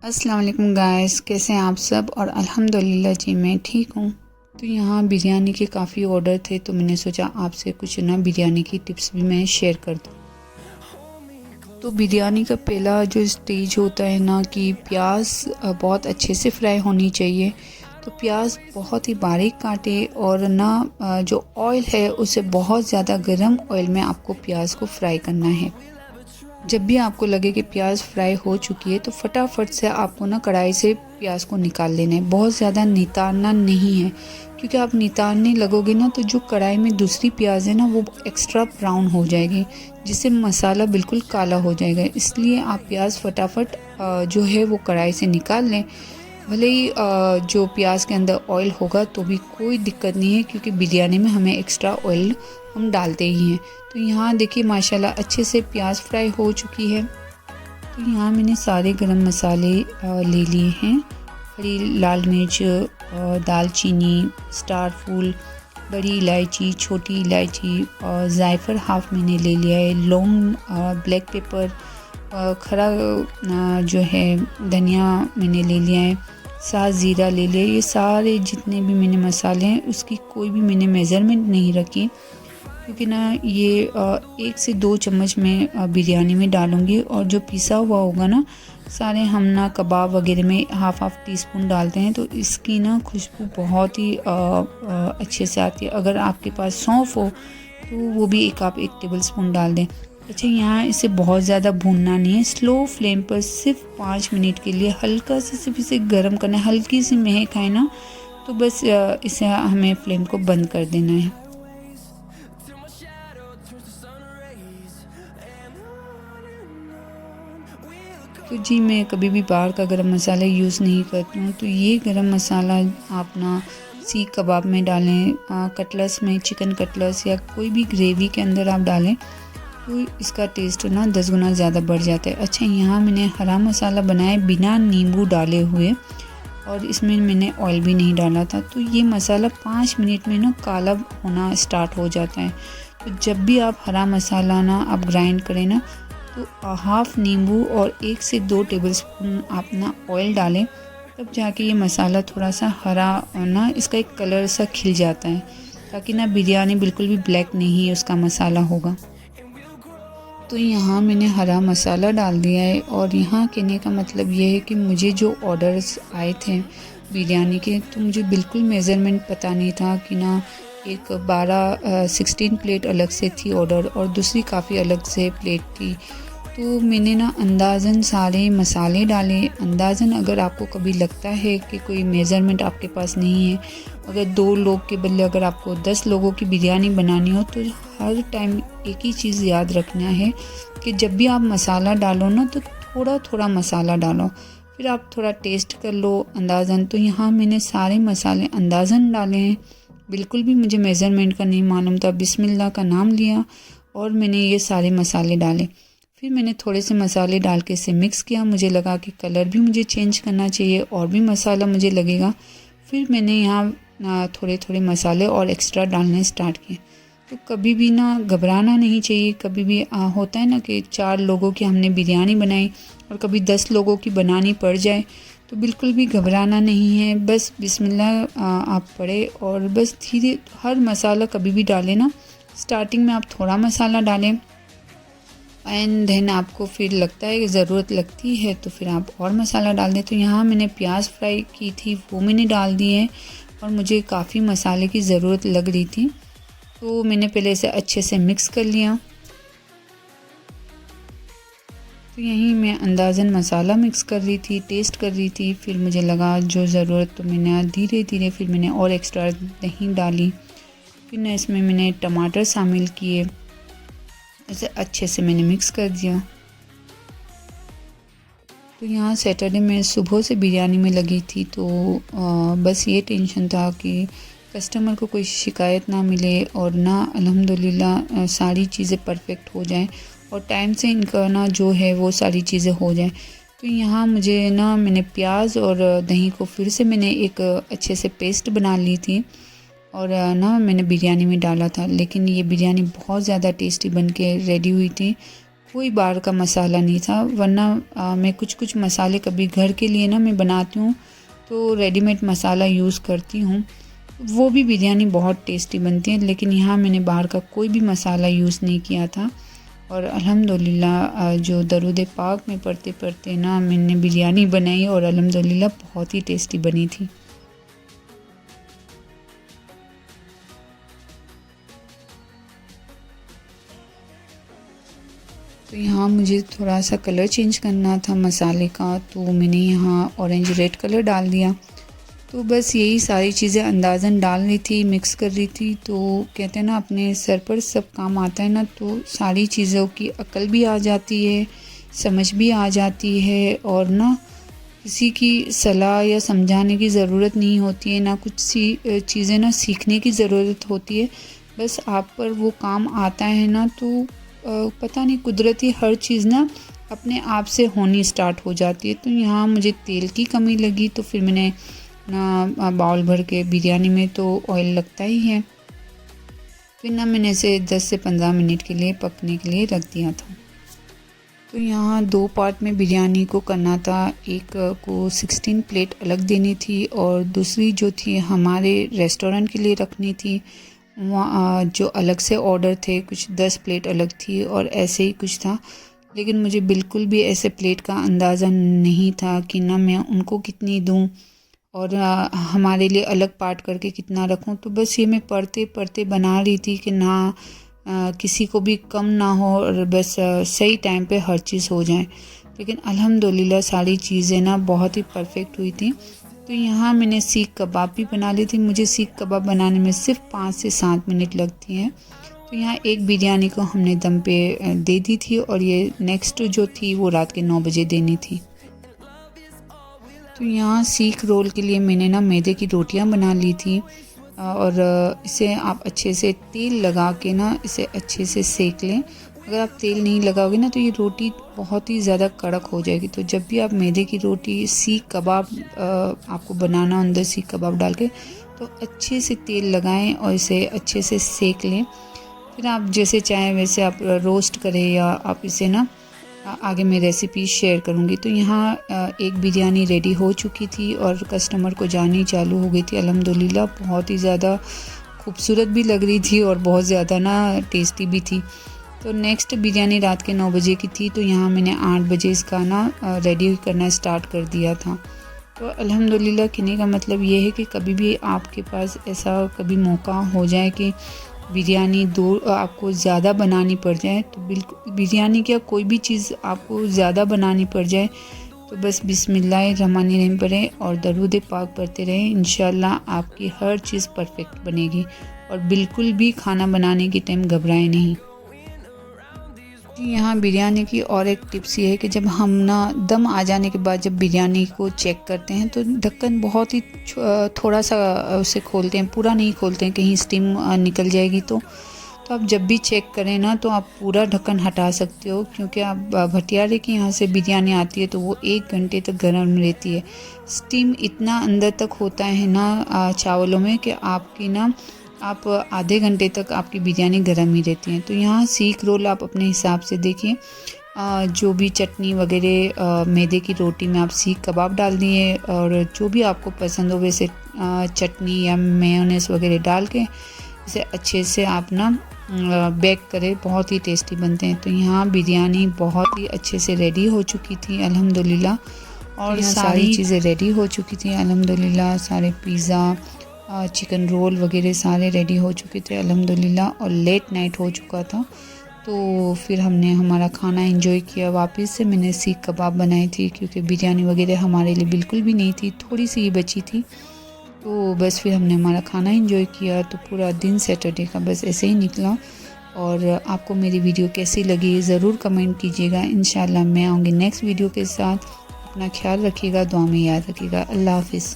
अस्सलाम वालेकुम गाइस, कैसे हैं आप सब। और अल्हम्दुलिल्लाह जी मैं ठीक हूँ। तो यहाँ बिरयानी के काफ़ी ऑर्डर थे, तो मैंने सोचा आपसे कुछ ना बिरयानी की टिप्स भी मैं शेयर कर दूँ। तो बिरयानी का पहला जो स्टेज होता है ना कि प्याज बहुत अच्छे से फ्राई होनी चाहिए। तो प्याज बहुत ही बारीक काटे और ना जो ऑयल है उसे बहुत ज़्यादा गर्म ऑयल में आपको प्याज को फ्राई करना है। जब भी आपको लगे कि प्याज फ्राई हो चुकी है तो फटाफट से आपको ना कढ़ाई से प्याज को निकाल लेना है। बहुत ज़्यादा नितारना नहीं है, क्योंकि आप नितारने लगोगे ना तो जो कढ़ाई में दूसरी प्याज है ना वो एक्स्ट्रा ब्राउन हो जाएगी, जिससे मसाला बिल्कुल काला हो जाएगा। इसलिए आप प्याज फटाफट जो है वो कढ़ाई से निकाल लें। भले ही जो प्याज के अंदर ऑयल होगा तो भी कोई दिक्कत नहीं है, क्योंकि बिरयानी में हमें एक्स्ट्रा ऑयल हम डालते ही हैं। तो यहाँ देखिए माशाल्लाह अच्छे से प्याज फ्राई हो चुकी है। तो यहाँ मैंने सारे गरम मसाले ले लिए हैं। हरी लाल मिर्च, दालचीनी, स्टार फूल, बड़ी इलायची, छोटी इलायची और जायफल हाफ मैंने ले लिया है। लौंग, ब्लैक पेपर, खड़ा जो है धनिया मैंने ले लिया है। साथ ज़ीरा ले लिया। ये सारे जितने भी मैंने मसाले हैं उसकी कोई भी मैंने मेज़रमेंट नहीं रखी, क्योंकि ना ये 1 से 2 चम्मच मैं बिरयानी में डालूँगी। और जो पिसा हुआ होगा ना सारे हम ना कबाब वगैरह में हाफ़ टी स्पून डालते हैं, तो इसकी ना खुशबू बहुत ही अच्छे से आती है। अगर आपके पास सौंफ हो तो वो भी आप 1 टेबल स्पून डाल दें। अच्छा, यहाँ इसे बहुत ज़्यादा भूनना नहीं है, स्लो फ्लेम पर सिर्फ 5 मिनट के लिए हल्का सा सिर्फ इसे गर्म करना है। हल्की सी महक आए ना तो बस इसे हमें फ्लेम को बंद कर देना है। तो जी मैं कभी भी बाहर का गरम मसाला यूज़ नहीं करती हूँ। तो ये गरम मसाला आप ना सीख कबाब में डालें, कटलेट्स में, चिकन कटलेट्स या कोई भी ग्रेवी के अंदर आप डालें तो इसका टेस्ट ना 10 गुना ज़्यादा बढ़ जाता है। अच्छा, यहाँ मैंने हरा मसाला बनाया बिना नींबू डाले हुए, और इसमें मैंने ऑयल भी नहीं डाला था। तो ये मसाला 5 मिनट में ना काला होना स्टार्ट हो जाता है। तो जब भी आप हरा मसाला ना आप ग्राइंड करें ना तो हाफ़ नींबू और 1 से 2 टेबलस्पून आप ना ऑयल डालें, तब जाके ये मसाला थोड़ा सा हरा और ना इसका एक कलर सा खिल जाता है, ताकि ना बिरयानी बिल्कुल भी ब्लैक नहीं उसका मसाला होगा। तो यहाँ मैंने हरा मसाला डाल दिया है। और यहाँ कहने का मतलब ये है कि मुझे जो ऑर्डर्स आए थे बिरयानी के, तो मुझे बिल्कुल मेज़रमेंट पता नहीं था कि ना एक 16 प्लेट अलग से थी ऑर्डर और दूसरी काफ़ी अलग से प्लेट थी। तो मैंने ना अंदाज़न सारे मसाले डाले। अंदाज़न अगर आपको कभी लगता है कि कोई मेज़रमेंट आपके पास नहीं है, अगर 2 लोग के बदले अगर आपको 10 लोगों की बिरयानी बनानी हो, तो हर टाइम एक ही चीज़ याद रखना है कि जब भी आप मसाला डालो ना तो थोड़ा थोड़ा मसाला डालो, फिर आप थोड़ा टेस्ट कर लो अंदाज़न। तो यहाँ मैंने सारे मसाले अंदाज़न डाले हैं, बिल्कुल भी मुझे मेज़रमेंट का नहीं मालूम था। बिस्मिल्लाह का नाम लिया और मैंने ये सारे मसाले डाले। फिर मैंने थोड़े से मसाले डाल के इसे मिक्स किया। मुझे लगा कि कलर भी मुझे चेंज करना चाहिए और भी मसाला मुझे लगेगा। फिर मैंने यहाँ थोड़े थोड़े मसाले और एक्स्ट्रा डालने स्टार्ट किए। तो कभी भी ना घबराना नहीं चाहिए। कभी भी होता है ना कि 4 लोगों की हमने बिरयानी बनाई और कभी 10 लोगों की बनानी पड़ जाए, तो बिल्कुल भी घबराना नहीं है। बस बिस्मिल्लाह आप पढ़े और बस धीरे हर मसाला कभी भी डालें ना, स्टार्टिंग में आप थोड़ा मसाला डालें एंड देन आपको फिर लगता है कि ज़रूरत लगती है तो फिर आप और मसाला डाल दें। तो यहाँ मैंने प्याज फ्राई की थी वो मैंने डाल दी है, और मुझे काफ़ी मसाले की ज़रूरत लग रही थी, तो मैंने पहले इसे अच्छे से मिक्स कर लिया। तो यहीं मैं अंदाज़न मसाला मिक्स कर रही थी, टेस्ट कर रही थी। फिर मुझे लगा जो ज़रूरत, तो मैंने धीरे धीरे फिर मैंने और एक्स्ट्रा दही डाली। फिर ना इसमें मैंने टमाटर शामिल किए, इसे अच्छे से मैंने मिक्स कर दिया। तो यहाँ सैटरडे में सुबह से बिरयानी में लगी थी, तो बस ये टेंशन था कि कस्टमर को कोई शिकायत ना मिले और ना अल्हम्दुलिल्लाह सारी चीज़ें परफेक्ट हो जाएं और टाइम से इनका ना जो है वो सारी चीज़ें हो जाएं। तो यहाँ मुझे ना मैंने प्याज और दही को फिर से मैंने एक अच्छे से पेस्ट बना ली थी और ना मैंने बिरयानी में डाला था। लेकिन ये बिरयानी बहुत ज़्यादा टेस्टी बन के रेडी हुई थी। कोई बाहर का मसाला नहीं था, वरना मैं कुछ मसाले कभी घर के लिए ना मैं बनाती हूँ तो रेडीमेड मसाला यूज़ करती हूँ, वो भी बिरयानी बहुत टेस्टी बनती है। लेकिन यहाँ मैंने बाहर का कोई भी मसाला यूज़ नहीं किया था और अल्हम्दुलिल्लाह जो दरूद पाक में पढ़ते पढ़ते ना मैंने बिरयानी बनाई और अल्हम्दुलिल्लाह बहुत ही टेस्टी बनी थी। तो यहाँ मुझे थोड़ा सा कलर चेंज करना था मसाले का, तो मैंने यहाँ ऑरेंज रेड कलर डाल दिया। तो बस यही सारी चीज़ें अंदाज़न डाल रही थी, मिक्स कर रही थी। तो कहते हैं ना अपने सर पर सब काम आता है ना, तो सारी चीज़ों की अकल भी आ जाती है, समझ भी आ जाती है और ना किसी की सलाह या समझाने की ज़रूरत नहीं होती है, ना कुछ चीज़ें ना सीखने की ज़रूरत होती है। बस आप पर वो काम आता है ना, तो पता नहीं कुदरती हर चीज़ ना अपने आप से होनी स्टार्ट हो जाती है। तो यहाँ मुझे तेल की कमी लगी, तो फिर मैंने ना बाउल भर के, बिरयानी में तो ऑयल लगता ही है, फिर ना मैंने इसे 10 से 15 मिनट के लिए पकने के लिए रख दिया था। तो यहाँ 2 पार्ट में बिरयानी को करना था, एक को 16 प्लेट अलग देनी थी और दूसरी जो थी हमारे रेस्टोरेंट के लिए रखनी थी। वहाँ जो अलग से ऑर्डर थे कुछ 10 प्लेट अलग थी और ऐसे ही कुछ था, लेकिन मुझे बिल्कुल भी ऐसे प्लेट का अंदाज़ा नहीं था कि ना मैं उनको कितनी दूँ और हमारे लिए अलग पार्ट करके कितना रखूं। तो बस ये मैं पढ़ते पढ़ते बना रही थी कि ना किसी को भी कम ना हो और बस सही टाइम पे हर चीज़ हो जाए। लेकिन अल्हम्दुलिल्लाह सारी चीज़ें ना बहुत ही परफेक्ट हुई थी। तो यहाँ मैंने सीख कबाब भी बना ली थी। मुझे सीख कबाब बनाने में सिर्फ 5 से 7 मिनट लगती हैं। तो यहाँ एक बिरयानी को हमने दम पे दे दी थी और ये नेक्स्ट जो थी वो रात के 9 बजे देनी थी। तो यहाँ सीख रोल के लिए मैंने ना मैदे की रोटियां बना ली थी और इसे आप अच्छे से तेल लगा के ना इसे अच्छे से सेक लें। अगर आप तेल नहीं लगाओगे ना तो ये रोटी बहुत ही ज़्यादा कड़क हो जाएगी। तो जब भी आप मैदे की रोटी सीख कबाब आपको बनाना, अंदर सीख कबाब डाल के, तो अच्छे से तेल लगाएं और इसे अच्छे से सेक लें। फिर आप जैसे चाहें वैसे आप रोस्ट करें या आप इसे ना आगे मैं रेसिपी शेयर करूँगी। तो यहाँ एक बिरयानी रेडी हो चुकी थी और कस्टमर को जानी चालू हो गई थी। अल्हम्दुलिल्लाह बहुत ही ज़्यादा खूबसूरत भी लग रही थी और बहुत ज़्यादा ना टेस्टी भी थी। तो नेक्स्ट बिरयानी रात के 9 बजे की थी, तो यहाँ मैंने 8 बजे इसका ना रेडी करना स्टार्ट कर दिया था। तो अल्हम्दुलिल्लाह कहने का मतलब ये है कि कभी भी आपके पास ऐसा कभी मौका हो जाए कि बिरयानी आपको ज़्यादा बनानी पड़ जाए, तो बिल्कुल बिरयानी क्या कोई भी चीज़ आपको ज़्यादा बनानी पड़ जाए तो बस बिस्मिल्लाहिर्रहमानिर्रहीम पढ़ें और दरूद पाक पढ़ते रहें। इंशाल्लाह आपकी हर चीज़ परफेक्ट बनेगी और बिल्कुल भी खाना बनाने की टाइम घबराएं नहीं। यहाँ बिरयानी की और एक टिप्स ये है कि जब हम ना दम आ जाने के बाद जब बिरयानी को चेक करते हैं तो ढक्कन बहुत ही थोड़ा सा उसे खोलते हैं, पूरा नहीं खोलते हैं, कहीं स्टीम निकल जाएगी। तो आप जब भी चेक करें ना तो आप पूरा ढक्कन हटा सकते हो, क्योंकि आप भटियारे की यहाँ से बिरयानी आती है तो वो 1 घंटे तक गर्म रहती है। स्टीम इतना अंदर तक होता है ना चावलों में कि आपकी ना आप आधे घंटे तक आपकी बिरयानी गर्म ही रहती है। तो यहाँ सीख रोल आप अपने हिसाब से देखिए, जो भी चटनी वगैरह मैदे की रोटी में आप सीख कबाब डाल दिए और जो भी आपको पसंद हो वैसे चटनी या मेयोनेज़ वगैरह डाल के इसे अच्छे से आप ना बेक करें, बहुत ही टेस्टी बनते हैं। तो यहाँ बिरयानी बहुत ही अच्छे से रेडी हो चुकी थी अल्हम्दुलिल्लाह, और सारी चीज़ें रेडी हो चुकी थी अल्हम्दुलिल्लाह। सारे पिज़्ज़ा, चिकन रोल वगैरह सारे रेडी हो चुके थे अल्हम्दुलिल्लाह, और लेट नाइट हो चुका था। तो फिर हमने हमारा खाना एंजॉय किया। वापस से मैंने सीख कबाब बनाई थी क्योंकि बिरयानी वगैरह हमारे लिए बिल्कुल भी नहीं थी, थोड़ी सी ही बची थी। तो बस फिर हमने हमारा खाना एंजॉय किया। तो पूरा दिन सैटरडे का बस ऐसे ही निकला। और आपको मेरी वीडियो कैसी लगी ज़रूर कमेंट कीजिएगा। इंशाल्लाह मैं आऊँगी नेक्स्ट वीडियो के साथ। अपना ख्याल रखिएगा, दुआ में याद रखिएगा। अल्लाह हाफ़िज़।